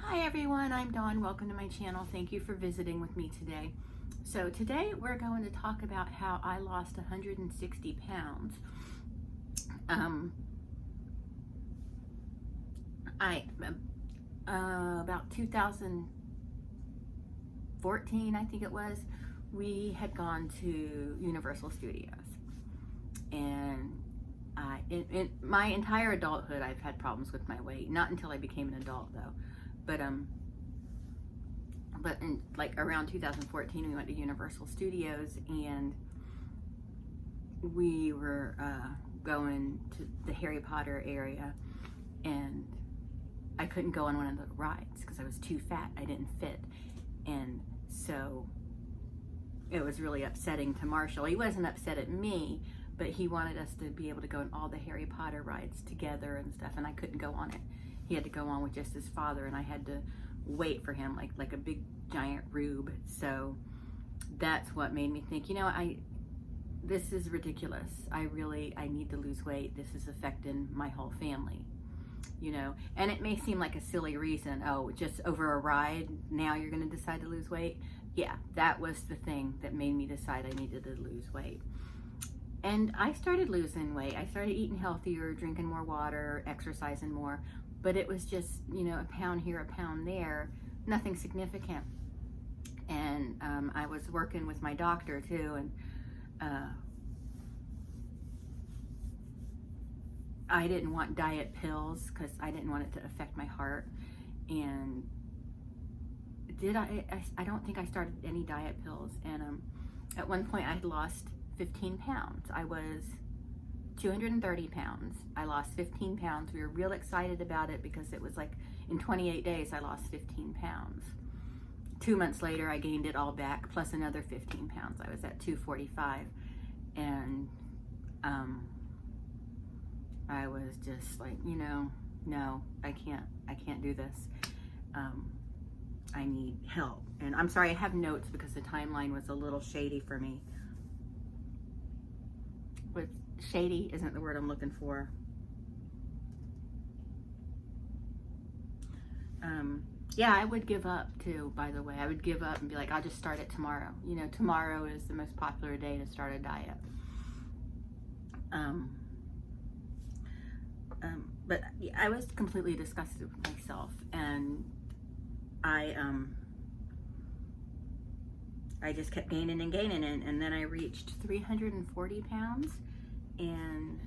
Hi everyone, I'm Dawn. Welcome to my channel. Thank you for visiting with me today. So today we're going to talk about how I lost 160 pounds. About 2014, I think it was, we had gone to Universal Studios. And in my entire adulthood, I've had problems with my weight. Not until I became an adult though. But in like around 2014, we went to Universal Studios and we were going to the Harry Potter area, and I couldn't go on one of the rides because I was too fat. I didn't fit, and so it was really upsetting to Marshall. He wasn't upset at me, but he wanted us to be able to go on all the Harry Potter rides together and stuff, and I couldn't go on it. He had to go on with just his father, and I had to wait for him like a big giant rube. So that's what made me think, you know, this is ridiculous. I need to lose weight. This is affecting my whole family, you know. And it may seem like a silly reason. Oh, just over a ride, now you're going to decide to lose weight. Yeah, that was the thing that made me decide I needed to lose weight. And I started losing weight. I started eating healthier, drinking more water, exercising more. But it was just, you know, a pound here, a pound there, nothing significant. And I was working with my doctor too, and I didn't want diet pills because I didn't want it to affect my heart. And I don't think I started any diet pills. And at one point I had lost 15 pounds. I was 230 pounds. I lost 15 pounds. We were real excited about it because it was like in 28 days I lost 15 pounds. 2 months later I gained it all back plus another 15 pounds. I was at 245, and I was just like, you know, no, I can't do this. I need help. And I'm sorry, I have notes because the timeline was a little shady for me. But shady isn't the word I'm looking for. Yeah, I would give up too, by the way. I would give up and be like, I'll just start it tomorrow. You know, tomorrow is the most popular day to start a diet. But I was completely disgusted with myself, and I just kept gaining and gaining, and then I reached 340 pounds, and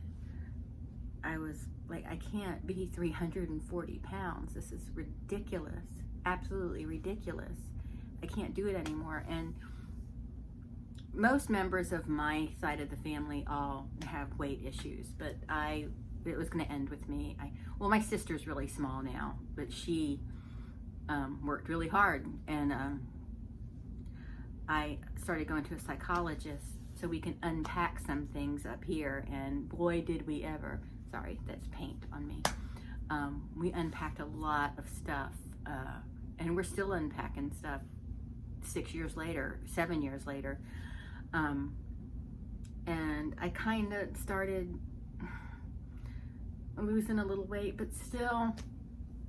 I was like, I can't be 340 pounds. This is ridiculous, absolutely ridiculous. I can't do it anymore. And most members of my side of the family all have weight issues, but it was going to end with me. Well, my sister's really small now, but she worked really hard, and I started going to a psychologist so we can unpack some things up here, and boy did we ever. Sorry, that's paint on me. We unpacked a lot of stuff, and we're still unpacking stuff 6 years later, 7 years later. And I kind of started losing a little weight, but still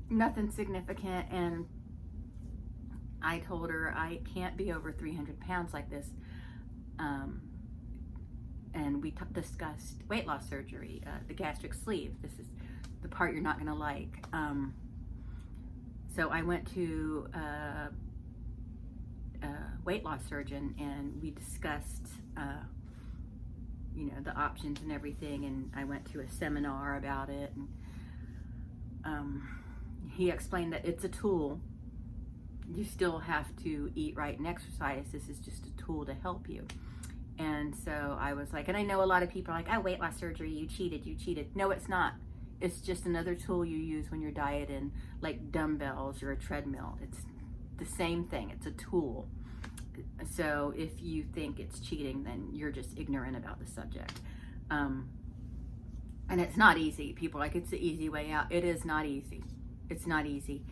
nothing significant. And I told her I can't be over 300 pounds like this. And we discussed weight loss surgery, the gastric sleeve. This is the part you're not gonna like. So I went to a weight loss surgeon, and we discussed you know, the options and everything, and I went to a seminar about it, and he explained that it's a tool. You still have to eat right and exercise. This is just a tool to help you. And so I was like, and I know a lot of people are like, oh, weight loss surgery, you cheated. No, it's not. It's just another tool you use when you're dieting, like dumbbells or a treadmill. It's the same thing. It's a tool. So if you think it's cheating, then you're just ignorant about the subject. And it's not easy. People are like, it's the easy way out. It is not easy. It's not easy.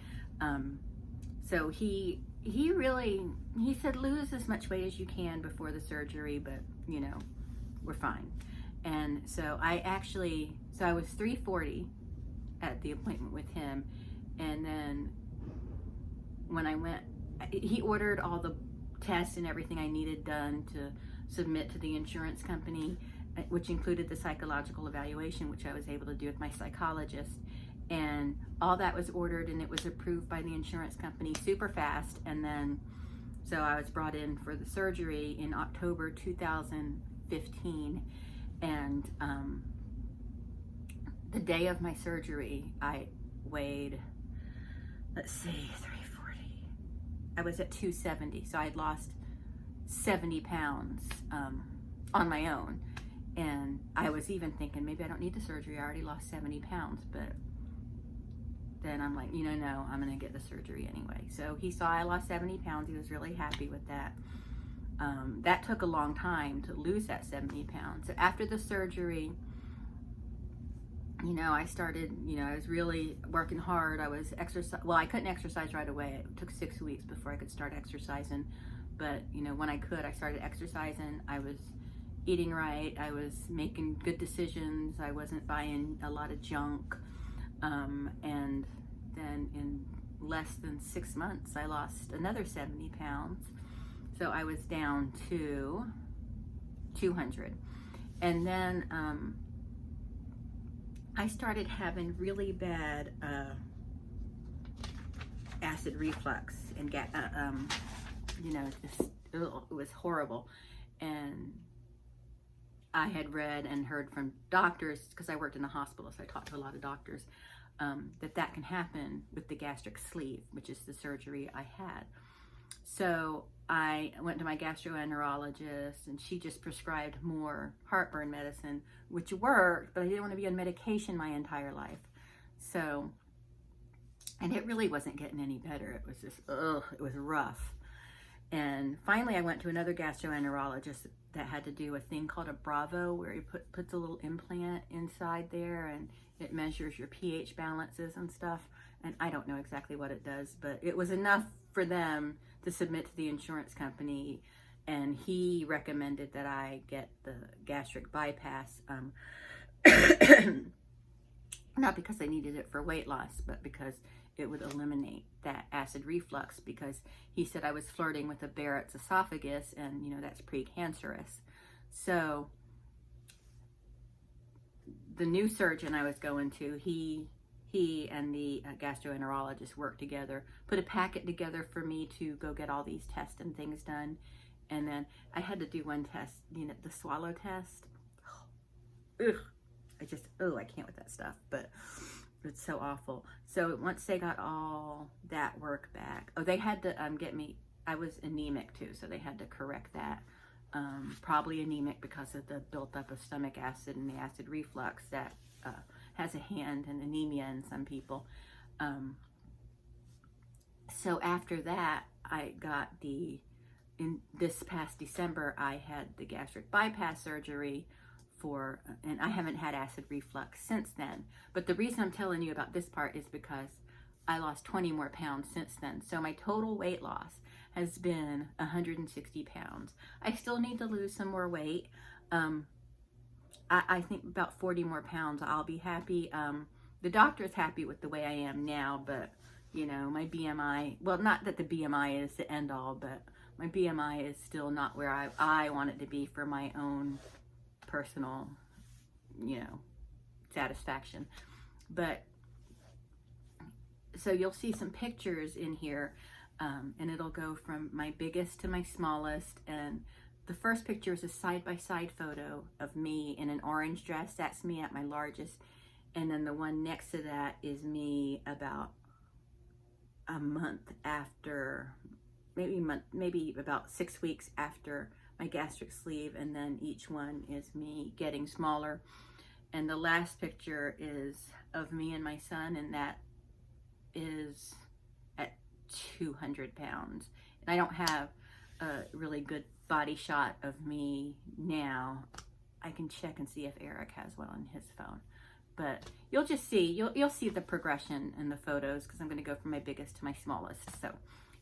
So he said, lose as much weight as you can before the surgery, but you know, we're fine. And so I was 340 at the appointment with him, and then when I went, he ordered all the tests and everything I needed done to submit to the insurance company, which included the psychological evaluation, which I was able to do with my psychologist. And all that was ordered, and it was approved by the insurance company super fast. And then, so I was brought in for the surgery in October 2015. And the day of my surgery, I weighed, let's see, 340. I was at 270, so I had lost 70 pounds on my own. And I was even thinking, maybe I don't need the surgery. I already lost 70 pounds, but then I'm like, no, I'm gonna get the surgery anyway. So he saw I lost 70 pounds. He was really happy with that. That took a long time to lose that 70 pounds. So after the surgery, I started, I was really working hard. I was well, I couldn't exercise right away. It took 6 weeks before I could start exercising. But, when I could, I started exercising. I was eating right. I was making good decisions. I wasn't buying a lot of junk. And then in less than 6 months, I lost another 70 pounds. So I was down to 200. And then I started having really bad acid reflux and it was horrible. And I had read and heard from doctors, because I worked in the hospital, so I talked to a lot of doctors, that can happen with the gastric sleeve, which is the surgery I had. So I went to my gastroenterologist, and she just prescribed more heartburn medicine, which worked, but I didn't want to be on medication my entire life. So, and it really wasn't getting any better. It was just, it was rough. And finally I went to another gastroenterologist that had to do a thing called a Bravo, where he puts a little implant inside there, and it measures your pH balances and stuff. And I don't know exactly what it does, but it was enough for them to submit to the insurance company. And he recommended that I get the gastric bypass, not because I needed it for weight loss, but because it would eliminate that acid reflux, because he said I was flirting with a Barrett's esophagus, and that's precancerous. So the new surgeon I was going to, he and the gastroenterologist worked together, put a packet together for me to go get all these tests and things done. And then I had to do one test, the swallow test. Ugh, I can't with that stuff, but it's so awful. So once they got all that work back, they had to get me, I was anemic too, so they had to correct that. Probably anemic because of the buildup of stomach acid and the acid reflux that has a hand in anemia in some people. So after that, I got in this past December, I had the gastric bypass surgery and I haven't had acid reflux since then. But the reason I'm telling you about this part is because I lost 20 more pounds since then. So my total weight loss has been 160 pounds. I still need to lose some more weight. I think about 40 more pounds, I'll be happy. The doctor is happy with the way I am now, but my BMI, well, not that the BMI is the end all, but my BMI is still not where I want it to be for my own personal, satisfaction. But so you'll see some pictures in here, and it'll go from my biggest to my smallest. And the first picture is a side-by-side photo of me in an orange dress. That's me at my largest. And then the one next to that is me about a month after, maybe about 6 weeks after my gastric sleeve. And then each one is me getting smaller. And the last picture is of me and my son, and that is at 200 pounds. And I don't have a really good body shot of me now. I can check and see if Eric has one on his phone. But you'll just see, you'll see the progression in the photos, because I'm going to go from my biggest to my smallest. So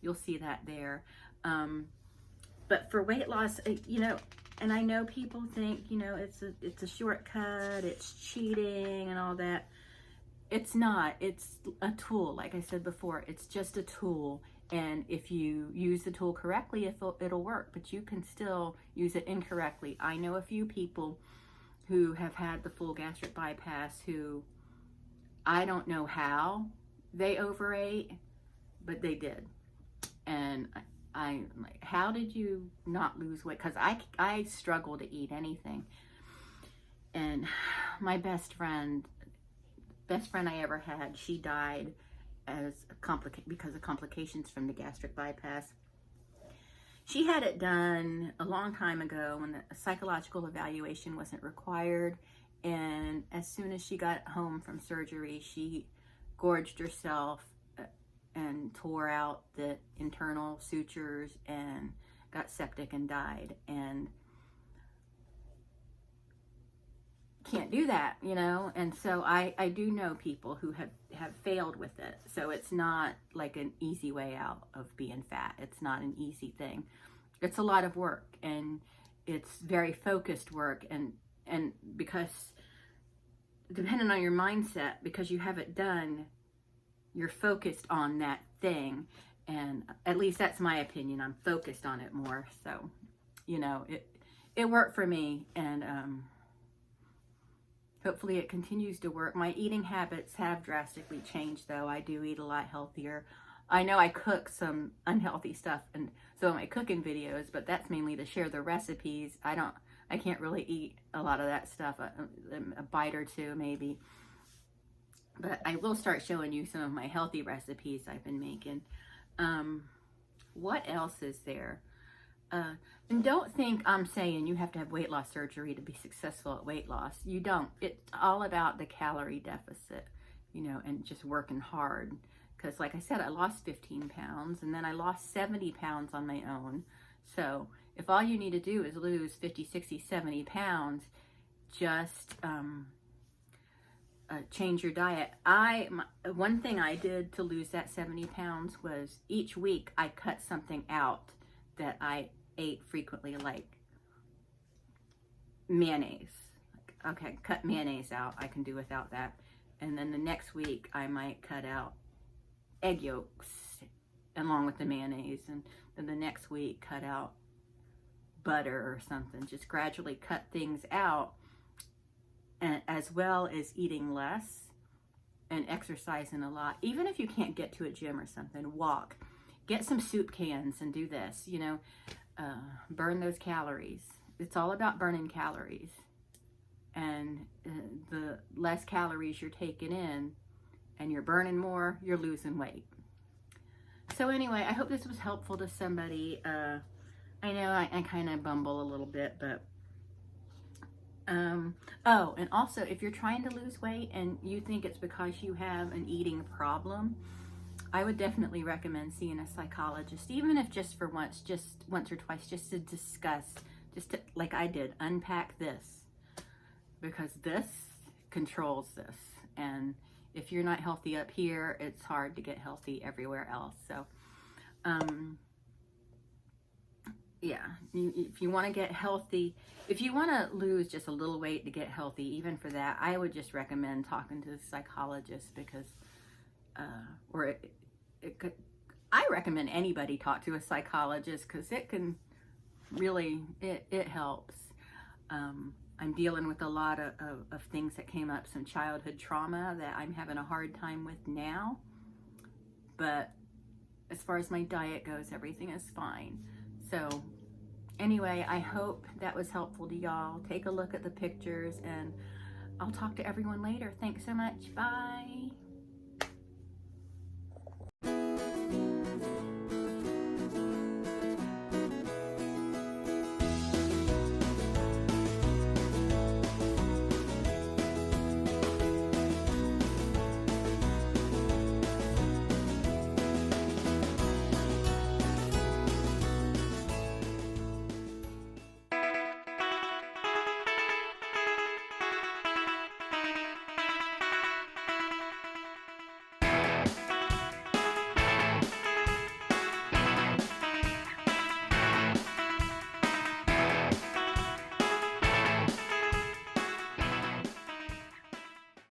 you'll see that there. But for weight loss, and I know people think, it's a shortcut, it's cheating and all that. It's not. It's a tool. Like I said before, it's just a tool. And if you use the tool correctly, it'll work, but you can still use it incorrectly. I know a few people who have had the full gastric bypass who, I don't know how they overate, but they did. And I'm like, how did you not lose weight? Because I struggle to eat anything. And my best friend I ever had, she died because of complications from the gastric bypass. She had it done a long time ago when the psychological evaluation wasn't required, and as soon as she got home from surgery, she gorged herself and tore out the internal sutures and got septic and died. And can't do that, you know. And so I do know people who have failed with it. So it's not like an easy way out of being fat. It's not an easy thing. It's a lot of work, and it's very focused work, and because depending on your mindset, because you have it done, you're focused on that thing. And at least that's my opinion. I'm focused on it more. So, you know, it worked for me, and hopefully it continues to work. My eating habits have drastically changed, though. I do eat a lot healthier. I know I cook some unhealthy stuff in some of my cooking videos, but that's mainly to share the recipes. I can't really eat a lot of that stuff, a bite or two maybe. But I will start showing you some of my healthy recipes I've been making. What else is there? And don't think I'm saying you have to have weight loss surgery to be successful at weight loss. You don't. It's all about the calorie deficit, you know, and just working hard. Because like I said, I lost 15 pounds, and then I lost 70 pounds on my own. So if all you need to do is lose 50, 60, 70 pounds, just change your diet. One thing I did to lose that 70 pounds was each week I cut something out that I ate frequently, like mayonnaise. Okay, cut mayonnaise out. I can do without that. And then the next week I might cut out egg yolks along with the mayonnaise, and then the next week cut out butter or something. Just gradually cut things out, and as well as eating less and exercising a lot. Even if you can't get to a gym or something, walk, get some soup cans and do this, you know, burn those calories. It's all about burning calories, and the less calories you're taking in and you're burning more, you're losing weight. So anyway, I hope this was helpful to somebody. I know I kind of bumble a little bit, but oh, and also if you're trying to lose weight and you think it's because you have an eating problem, I would definitely recommend seeing a psychologist, even if just once or twice, just to discuss, just to, like I did, unpack this, because this controls this. And if you're not healthy up here, it's hard to get healthy everywhere else. So, yeah, if you want to get healthy, if you want to lose just a little weight to get healthy, even for that, I would just recommend talking to a psychologist, because, I recommend anybody talk to a psychologist, because it can really, it helps. I'm dealing with a lot of things that came up, some childhood trauma that I'm having a hard time with now. But as far as my diet goes, everything is fine. So anyway, I hope that was helpful to y'all. Take a look at the pictures, and I'll talk to everyone later. Thanks so much. Bye.